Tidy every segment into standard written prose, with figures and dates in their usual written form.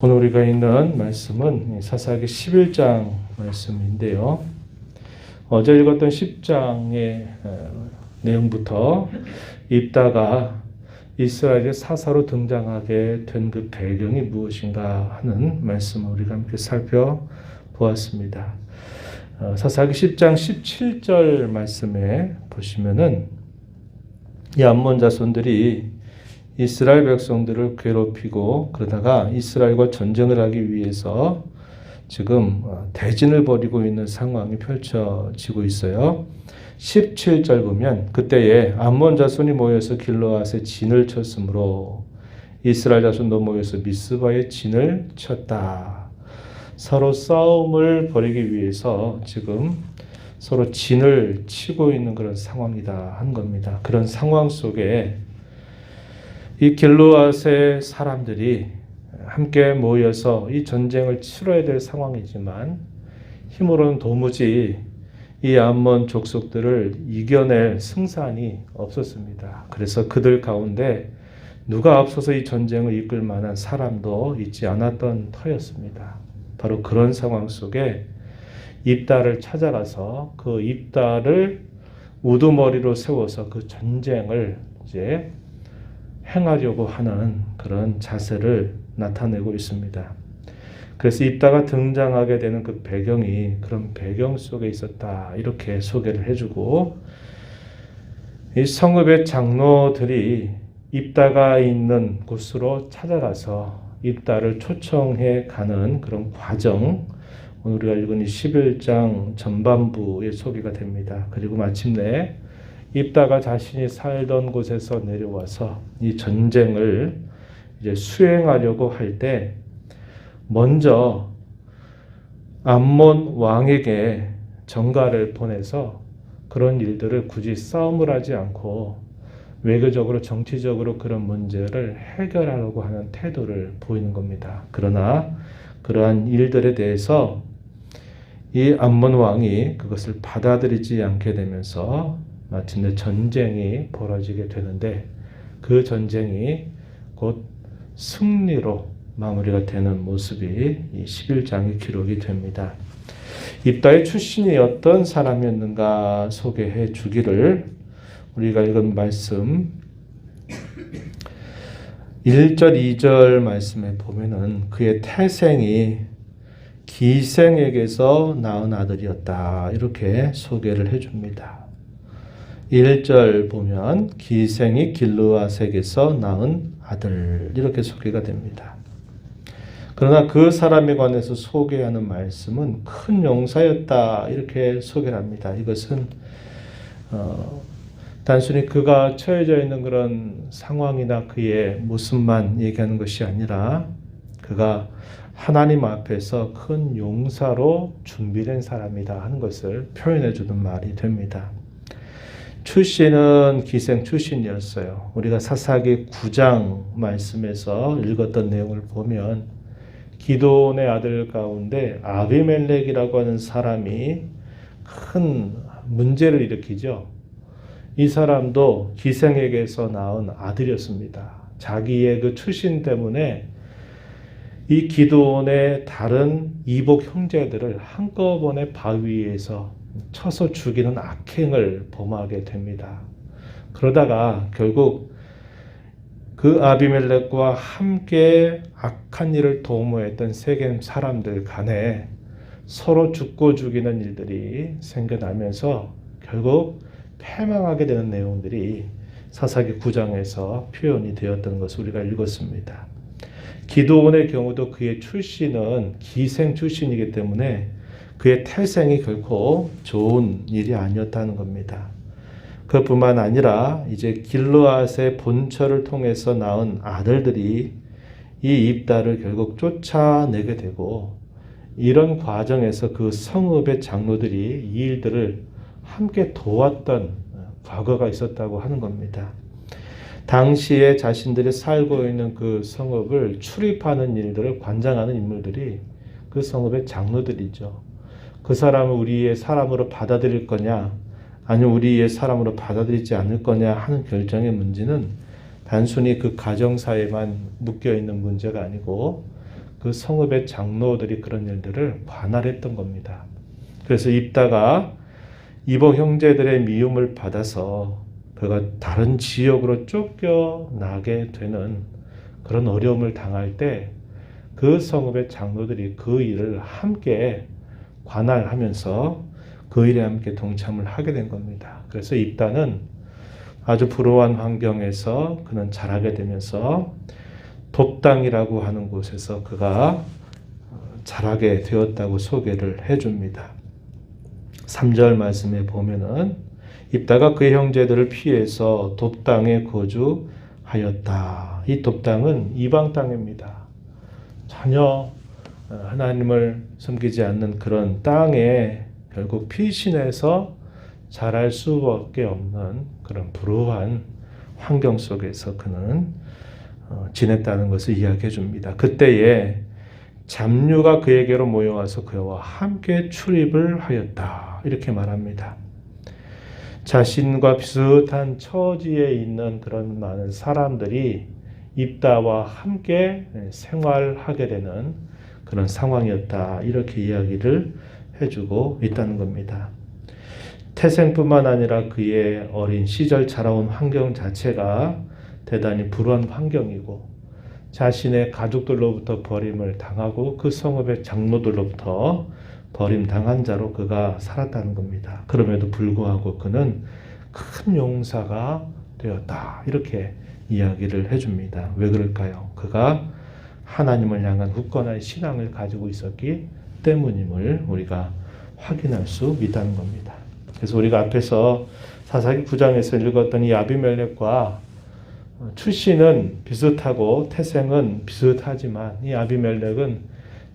오늘 우리가 읽는 말씀은 사사기 11장 말씀인데요. 어제 읽었던 10장의 내용부터 입다가 이스라엘의 사사로 등장하게 된 그 배경이 무엇인가 하는 말씀을 우리가 함께 살펴보았습니다. 사사기 10장 17절 말씀에 보시면은 이 암몬 자손들이 이스라엘 백성들을 괴롭히고 그러다가 이스라엘과 전쟁을 하기 위해서 지금 대진을 벌이고 있는 상황이 펼쳐지고 있어요. 17절 보면 그때에 암몬 자손이 모여서 길르앗에 진을 쳤으므로 이스라엘 자손도 모여서 미스바에 진을 쳤다. 서로 싸움을 벌이기 위해서 지금 서로 진을 치고 있는 그런 상황이다 한 겁니다. 그런 상황 속에 이 길르앗의 사람들이 함께 모여서 이 전쟁을 치러야 될 상황이지만 힘으로는 도무지 이 암몬 족속들을 이겨낼 승산이 없었습니다. 그래서 그들 가운데 누가 앞서서 이 전쟁을 이끌 만한 사람도 있지 않았던 터였습니다. 바로 그런 상황 속에 입다를 찾아가서 그 입다를 우두머리로 세워서 그 전쟁을 이제 행하려고 하는 그런 자세를 나타내고 있습니다. 그래서 입다가 등장하게 되는 그 배경이 그런 배경 속에 있었다 이렇게 소개를 해주고 이 성읍의 장로들이 입다가 있는 곳으로 찾아가서 입다를 초청해 가는 그런 과정 오늘 우리가 읽은 이 11장 전반부에 소개가 됩니다. 그리고 마침내 입다가 자신이 살던 곳에서 내려와서 이 전쟁을 이제 수행하려고 할 때 먼저 암몬 왕에게 전가를 보내서 그런 일들을 굳이 싸움을 하지 않고 외교적으로 정치적으로 그런 문제를 해결하려고 하는 태도를 보이는 겁니다. 그러나 그러한 일들에 대해서 이 암몬 왕이 그것을 받아들이지 않게 되면서 마침내 전쟁이 벌어지게 되는데 그 전쟁이 곧 승리로 마무리가 되는 모습이 이 11장에 기록이 됩니다. 입다의 출신이 어떤 사람이었는가 소개해 주기를 우리가 읽은 말씀 1절 2절 말씀에 보면은 그의 태생이 기생에게서 낳은 아들이었다 이렇게 소개를 해줍니다. 1절 보면 기생이 길르앗에게서 낳은 아들 이렇게 소개가 됩니다. 그러나 그 사람에 관해서 소개하는 말씀은 큰 용사였다 이렇게 소개를 합니다. 이것은 단순히 그가 처해져 있는 그런 상황이나 그의 모습만 얘기하는 것이 아니라 그가 하나님 앞에서 큰 용사로 준비된 사람이다 하는 것을 표현해 주는 말이 됩니다. 출신은 기생 출신이었어요. 우리가 사사기 9장 말씀에서 읽었던 내용을 보면 기드온의 아들 가운데 아비멜렉이라고 하는 사람이 큰 문제를 일으키죠. 이 사람도 기생에게서 낳은 아들이었습니다. 자기의 그 출신 때문에 이 기드온의 다른 이복 형제들을 한꺼번에 바위에서 쳐서 죽이는 악행을 범하게 됩니다. 그러다가 결국 그 아비멜렉과 함께 악한 일을 도모했던 세겜 사람들 간에 서로 죽고 죽이는 일들이 생겨나면서 결국 패망하게 되는 내용들이 사사기 9장에서 표현이 되었던 것을 우리가 읽었습니다. 기드온의 경우도 그의 출신은 기생 출신이기 때문에 그의 태생이 결코 좋은 일이 아니었다는 겁니다. 그뿐만 아니라 이제 길르앗의 본처를 통해서 낳은 아들들이 이 입다를 결국 쫓아내게 되고 이런 과정에서 그 성읍의 장로들이 이 일들을 함께 도왔던 과거가 있었다고 하는 겁니다. 당시에 자신들이 살고 있는 그 성읍을 출입하는 일들을 관장하는 인물들이 그 성읍의 장로들이죠. 그 사람을 우리의 사람으로 받아들일 거냐 아니면 우리의 사람으로 받아들이지 않을 거냐 하는 결정의 문제는 단순히 그 가정사에만 묶여있는 문제가 아니고 그 성읍의 장로들이 그런 일들을 관할했던 겁니다. 그래서 입다가 이복 형제들의 미움을 받아서 그가 다른 지역으로 쫓겨나게 되는 그런 어려움을 당할 때 그 성읍의 장로들이 그 일을 함께 관할하면서 그 일에 함께 동참을 하게 된 겁니다. 그래서 입다는 아주 불우한 환경에서 그는 자라게 되면서 돕당이라고 하는 곳에서 그가 자라게 되었다고 소개를 해줍니다. 3절 말씀에 보면은 입다가 그의 형제들을 피해서 돕당에 거주하였다. 이 돕당은 이방 땅입니다. 전혀 하나님을 섬기지 않는 그런 땅에 결국 피신해서 자랄 수밖에 없는 그런 불우한 환경 속에서 그는 지냈다는 것을 이야기해 줍니다. 그때에 잡류가 그에게로 모여와서 그와 함께 출입을 하였다. 이렇게 말합니다. 자신과 비슷한 처지에 있는 그런 많은 사람들이 입다와 함께 생활하게 되는 그런 상황이었다. 이렇게 이야기를 해주고 있다는 겁니다. 태생뿐만 아니라 그의 어린 시절 자라온 환경 자체가 대단히 불우한 환경이고 자신의 가족들로부터 버림을 당하고 그 성읍의 장로들로부터 버림당한 자로 그가 살았다는 겁니다. 그럼에도 불구하고 그는 큰 용사가 되었다. 이렇게 이야기를 해줍니다. 왜 그럴까요? 그가 하나님을 향한 굳건한 신앙을 가지고 있었기 때문임을 우리가 확인할 수 있다는 겁니다. 그래서 우리가 앞에서 사사기 9장에서 읽었던 이 아비멜렉과 출신은 비슷하고 태생은 비슷하지만 이 아비멜렉은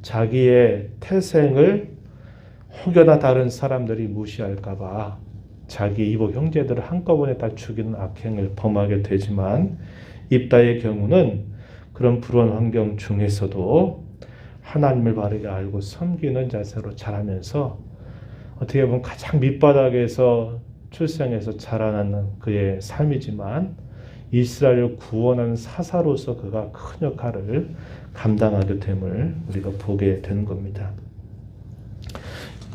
자기의 태생을 혹여나 다른 사람들이 무시할까봐 자기 이복 형제들을 한꺼번에 다 죽이는 악행을 범하게 되지만 입다의 경우는 그런 불우한 환경 중에서도 하나님을 바르게 알고 섬기는 자세로 자라면서 어떻게 보면 가장 밑바닥에서 출생해서 자라나는 그의 삶이지만 이스라엘을 구원하는 사사로서 그가 큰 역할을 감당하게 됨을 우리가 보게 되는 겁니다.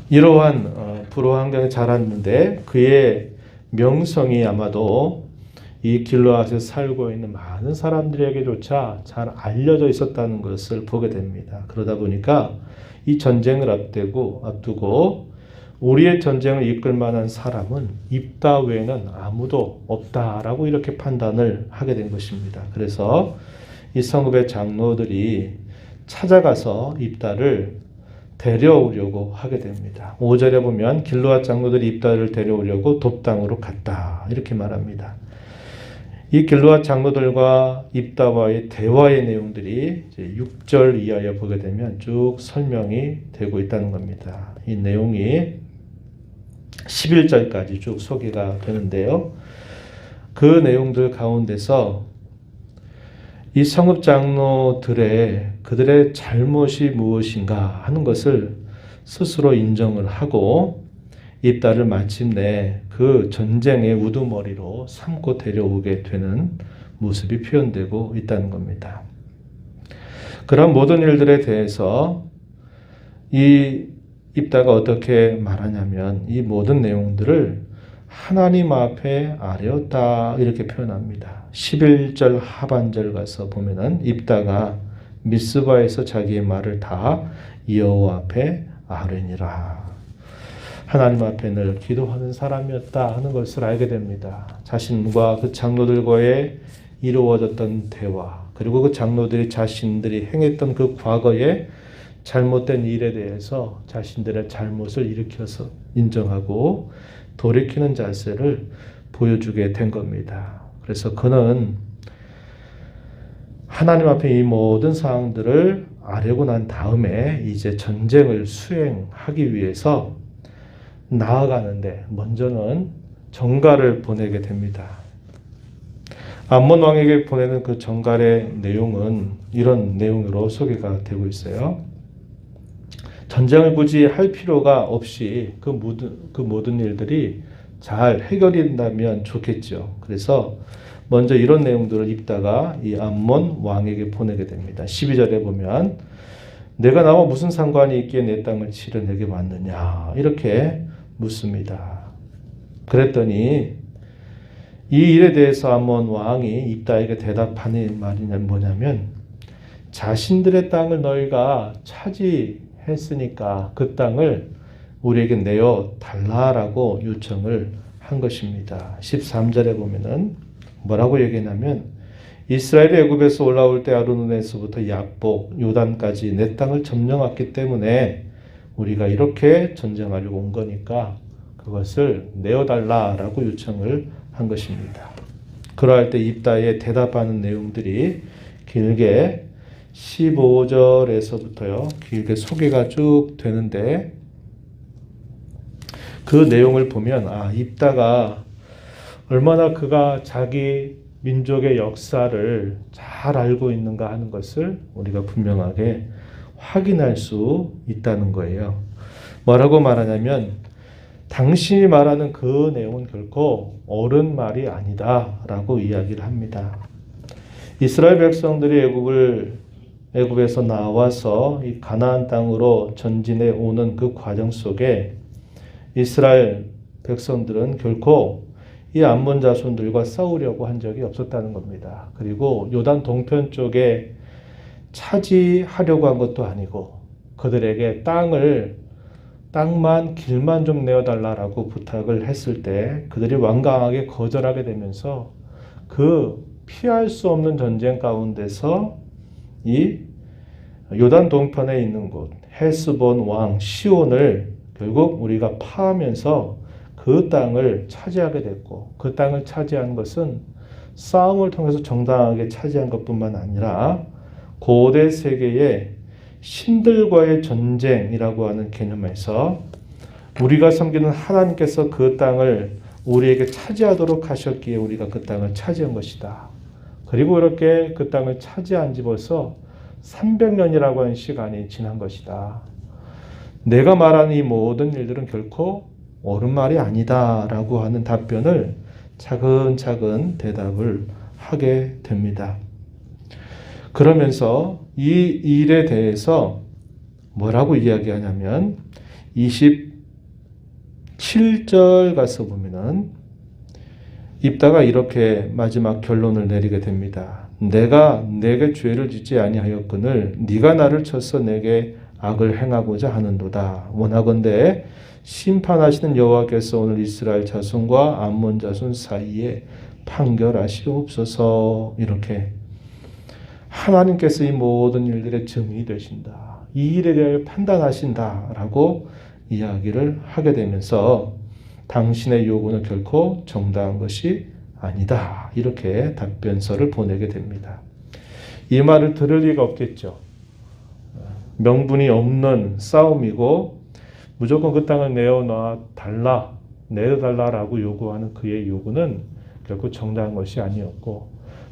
이러한 불우한 환경에 자랐는데 그의 명성이 아마도 이 길르앗에 살고 있는 많은 사람들에게조차 잘 알려져 있었다는 것을 보게 됩니다. 그러다 보니까 이 전쟁을 앞두고 우리의 전쟁을 이끌 만한 사람은 입다 외에는 아무도 없다라고 이렇게 판단을 하게 된 것입니다. 그래서 이 성읍의 장로들이 찾아가서 입다를 데려오려고 하게 됩니다. 5절에 보면 길르앗 장로들이 입다를 데려오려고 돕당으로 갔다. 이렇게 말합니다. 이 길르앗 장로들과 입다와의 대화의 내용들이 이제 6절 이하에 보게 되면 쭉 설명이 되고 있다는 겁니다. 이 내용이 11절까지 쭉 소개가 되는데요. 그 내용들 가운데서 이 성읍 장로들의 그들의 잘못이 무엇인가 하는 것을 스스로 인정을 하고 입다를 마침내 그 전쟁의 우두머리로 삼고 데려오게 되는 모습이 표현되고 있다는 겁니다. 그런 모든 일들에 대해서 이 입다가 어떻게 말하냐면 이 모든 내용들을 하나님 앞에 아뢰었다 이렇게 표현합니다. 11절 하반절 가서 보면은 입다가 미스바에서 자기의 말을 다 여호와 앞에 아뢰니라. 하나님 앞에 늘 기도하는 사람이었다 하는 것을 알게 됩니다. 자신과 그 장로들과의 이루어졌던 대화, 그리고 그 장로들이 자신들이 행했던 그 과거의 잘못된 일에 대해서 자신들의 잘못을 일으켜서 인정하고 돌이키는 자세를 보여주게 된 겁니다. 그래서 그는 하나님 앞에 이 모든 사항들을 아뢰고 난 다음에 이제 전쟁을 수행하기 위해서 나아가는데 먼저는 전가를 보내게 됩니다. 암몬 왕에게 보내는 그 전갈의 내용은 이런 내용으로 소개가 되고 있어요. 전쟁을 굳이 할 필요가 없이 그 모든 일들이 잘 해결이 된다면 좋겠죠. 그래서 먼저 이런 내용들을 읽다가 이 암몬 왕에게 보내게 됩니다. 12절에 보면 내가 나와 무슨 상관이 있기에 내 땅을 치러 내게 왔느냐 이렇게 묻습니다. 그랬더니 이 일에 대해서 아몬 왕이 입다에게 대답하는 말이 뭐냐면 자신들의 땅을 너희가 차지했으니까 그 땅을 우리에게 내어 달라라고 요청을 한 것입니다. 13절에 보면은 뭐라고 얘기하냐면 이스라엘이 애굽에서 올라올 때 아르논에서부터 약복, 요단까지 내 땅을 점령했기 때문에 우리가 이렇게 전쟁하려고 온 거니까 그것을 내어달라라고 요청을 한 것입니다. 그러할 때 입다에 대답하는 내용들이 길게 15절에서부터요. 길게 소개가 쭉 되는데 그 내용을 보면 입다가 얼마나 그가 자기 민족의 역사를 잘 알고 있는가 하는 것을 우리가 분명하게 확인할 수 있다는 거예요. 뭐라고 말하냐면 당신이 말하는 그 내용은 결코 옳은 말이 아니다 라고 이야기를 합니다. 이스라엘 백성들이 애굽에서 나와서 이 가나안 땅으로 전진해 오는 그 과정 속에 이스라엘 백성들은 결코 이 암몬 자손들과 싸우려고 한 적이 없었다는 겁니다. 그리고 요단 동편 쪽에 차지하려고 한 것도 아니고 그들에게 땅만 길만 좀 내어달라라고 부탁을 했을 때 그들이 완강하게 거절하게 되면서 그 피할 수 없는 전쟁 가운데서 이 요단 동편에 있는 곳 헤스본 왕 시온을 결국 우리가 파하면서 그 땅을 차지하게 됐고 그 땅을 차지한 것은 싸움을 통해서 정당하게 차지한 것뿐만 아니라 고대 세계의 신들과의 전쟁이라고 하는 개념에서 우리가 섬기는 하나님께서 그 땅을 우리에게 차지하도록 하셨기에 우리가 그 땅을 차지한 것이다. 그리고 이렇게 그 땅을 차지한 지 벌써 300년이라고 하는 시간이 지난 것이다. 내가 말하는 이 모든 일들은 결코 옳은 말이 아니다라고 하는 답변을 차근차근 대답을 하게 됩니다. 그러면서 이 일에 대해서 뭐라고 이야기하냐면 27절 가서 보면은 입다가 이렇게 마지막 결론을 내리게 됩니다. 내가 내게 죄를 짓지 아니하였거늘 네가 나를 쳐서 내게 악을 행하고자 하는도다. 원하건대 심판하시는 여호와께서 오늘 이스라엘 자손과 암몬 자손 사이에 판결하시옵소서. 이렇게 하나님께서 이 모든 일들의 증인이 되신다. 이 일에 대하여 판단하신다라고 이야기를 하게 되면서 당신의 요구는 결코 정당한 것이 아니다. 이렇게 답변서를 보내게 됩니다. 이 말을 들을 리가 없겠죠. 명분이 없는 싸움이고 무조건 그 땅을 내어달라라고 요구하는 그의 요구는 결코 정당한 것이 아니었고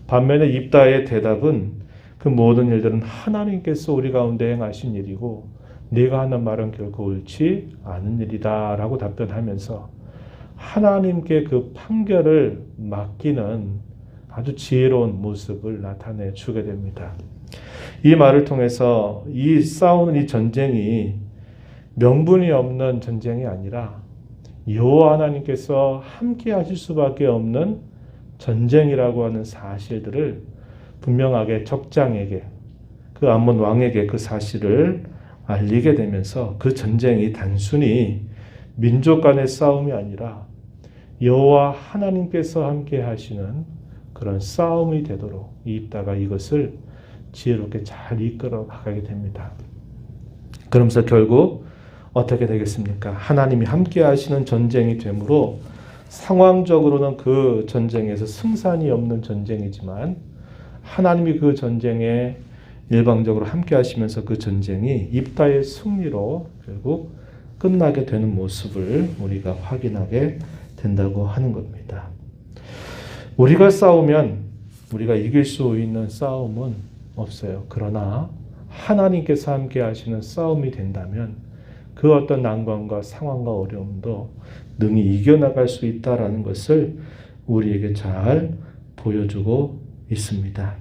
반면에 입다의 대답은 그 모든 일들은 하나님께서 우리 가운데 행하신 일이고 네가 하는 말은 결코 옳지 않은 일이다 라고 답변하면서 하나님께 그 판결을 맡기는 아주 지혜로운 모습을 나타내 주게 됩니다. 이 말을 통해서 이 싸우는 이 전쟁이 명분이 없는 전쟁이 아니라 여호와 하나님께서 함께 하실 수밖에 없는 전쟁이라고 하는 사실들을 분명하게 적장에게 그 암몬 왕에게 그 사실을 알리게 되면서 그 전쟁이 단순히 민족 간의 싸움이 아니라 여호와 하나님께서 함께 하시는 그런 싸움이 되도록 입다가 이것을 지혜롭게 잘 이끌어 가게 됩니다. 그러면서 결국 어떻게 되겠습니까? 하나님이 함께 하시는 전쟁이 되므로 상황적으로는 그 전쟁에서 승산이 없는 전쟁이지만 하나님이 그 전쟁에 일방적으로 함께 하시면서 그 전쟁이 입다의 승리로 결국 끝나게 되는 모습을 우리가 확인하게 된다고 하는 겁니다. 우리가 싸우면 우리가 이길 수 있는 싸움은 없어요. 그러나 하나님께서 함께 하시는 싸움이 된다면 그 어떤 난관과 상황과 어려움도 능히 이겨나갈 수 있다라는 것을 우리에게 잘 보여주고 있습니다.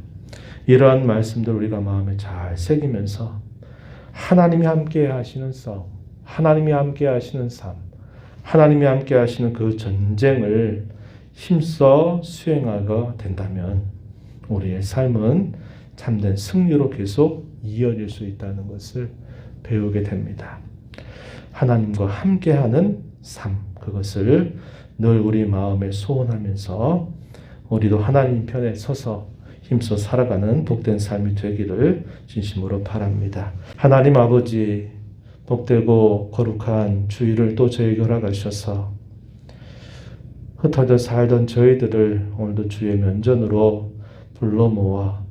이러한 말씀들 우리가 마음에 잘 새기면서 하나님이 함께 하시는 싸움, 하나님이 함께 하시는 삶, 하나님이 함께 하시는 그 전쟁을 힘써 수행하게 된다면 우리의 삶은 참된 승리로 계속 이어질 수 있다는 것을 배우게 됩니다. 하나님과 함께하는 삶, 그것을 늘 우리 마음에 소원하면서 우리도 하나님 편에 서서 힘써 살아가는 복된 삶이 되기를 진심으로 바랍니다. 하나님 아버지, 복되고 거룩한 주일을 또 저에게 허락하셔서 흩어져 살던 저희들을 오늘도 주의 면전으로 불러 모아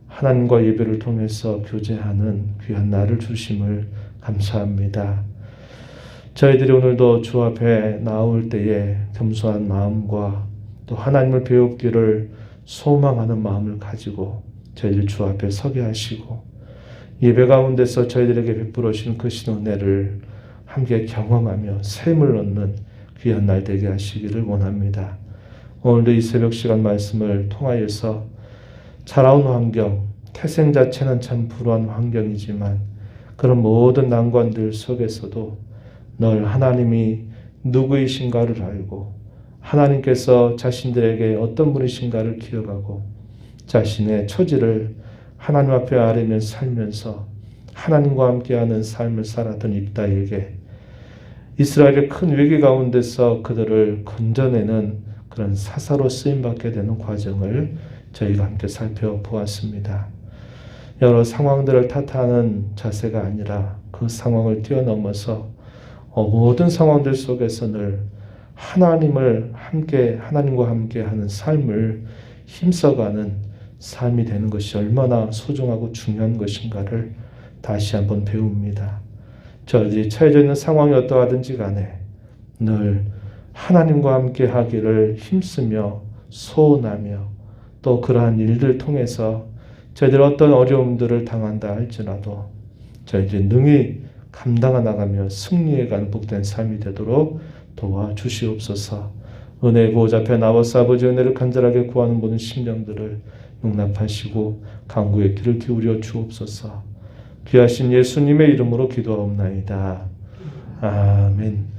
하나님과 예배를 통해서 교제하는 귀한 날을 주심을 감사합니다. 저희들이 오늘도 주 앞에 나올 때에 겸손한 마음과 또 하나님을 배우기를 소망하는 마음을 가지고 저희들 주 앞에 서게 하시고 예배 가운데서 저희들에게 베풀어 주신 그 신은혜를 함께 경험하며 샘을 얻는 귀한 날 되게 하시기를 원합니다. 오늘도 이 새벽 시간 말씀을 통하여서 살아온 환경, 태생 자체는 참 불우한 환경이지만 그런 모든 난관들 속에서도 늘 하나님이 누구이신가를 알고 하나님께서 자신들에게 어떤 분이신가를 기억하고 자신의 처지를 하나님 앞에 아뢰며 살면서 하나님과 함께하는 삶을 살았던 입다에게 이스라엘의 큰 위기 가운데서 그들을 건져내는 그런 사사로 쓰임받게 되는 과정을 저희가 함께 살펴보았습니다. 여러 상황들을 탓하는 자세가 아니라 그 상황을 뛰어넘어서 모든 상황들 속에서 늘 하나님과 함께 하는 삶을 힘써가는 삶이 되는 것이 얼마나 소중하고 중요한 것인가를 다시 한번 배웁니다. 저희들이 처해져 있는 상황이 어떠하든지 간에 늘 하나님과 함께 하기를 힘쓰며 소원하며 또 그러한 일들 통해서 저희들 어떤 어려움들을 당한다 할지라도 저희들이 능히 감당해 나가며 승리해가는 복된 삶이 되도록 도와주시옵소서. 은혜의 보호자 앞에 나와서 아버지 은혜를 간절하게 구하는 모든 심령들을 용납하시고 간구의 귀를 기울여 주옵소서. 귀하신 예수님의 이름으로 기도하옵나이다. 아멘.